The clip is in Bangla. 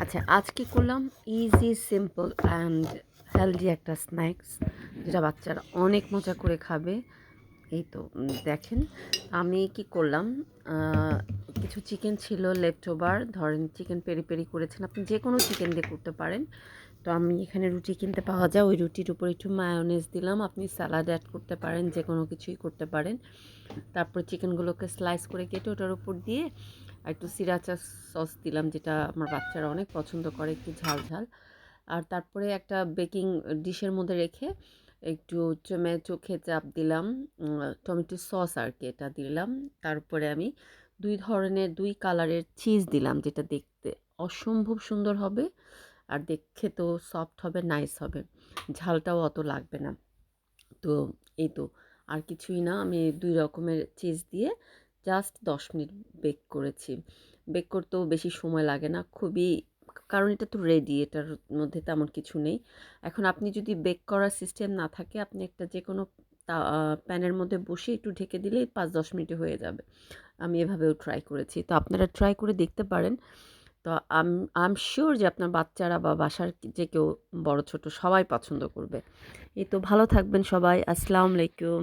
আচ্ছা, আজ কি করলাম? ইজি, সিম্পল অ্যান্ড হেলদি একটা স্ন্যাক্স যেটা বাচ্চারা অনেক মজা করে খাবে। এই তো দেখেন আমি কি করলাম, কিছু চিকেন ছিল লেফট ওভার, ধরেন চিকেন পেরি পেরি করেছেন, আপনি যে কোনো চিকেন দিয়ে করতে পারেন। তো আমি এখানে রুটি কিনতে পাওয়া যায়, ওই রুটির উপর একটু মায়োনেজ দিলাম, আপনি স্যালাড অ্যাড করতে পারেন, যে কোনো কিছুই করতে পারেন। তারপর চিকেনগুলোকে স্লাইস করে কেটে ওটার উপর দিয়ে আর একটু সিরাচা সস দিলাম, যেটা আমার বাচ্চারা অনেক পছন্দ করে, একটু ঝাল ঝাল। আর তারপরে একটা বেকিং ডিশের মধ্যে রেখে একটু টমেটো কেচাপ দিলাম, টমেটো সস আর কি এটা দিলাম। তারপরে আমি দুই কালারের চিজ দিলাম, যেটা দেখতে অসম্ভব সুন্দর হবে আর দেখে তো সফট হবে, নাইস হবে, ঝালটাও অত লাগবে না। তো এই তো, আর কিছুই না, আমি ২ রকমের চিজ দিয়ে জাস্ট ১০ মিনিট বেক করেছি। বেক করতেও বেশি সময় লাগে না, খুবই, কারণ এটা তো রেডি, এটার মধ্যে তেমন কিছু নেই। এখন আপনি যদি বেক করার সিস্টেম না থাকে, আপনি একটা যেকোনো প্যানের মধ্যে বসিয়ে একটু ঢেকে দিলেই ৫-১০ মিনিটে হয়ে যাবে। আমি এভাবেও ট্রাই করেছি। তো আপনারা ট্রাই করে দেখতে পারেন। তো আই এম সিউর যে আপনার বাচ্চারা বা বাসার যে কেউ বড় ছোট সবাই পছন্দ করবে। এই তো, ভালো থাকবেন সবাই। আসসালামু আলাইকুম।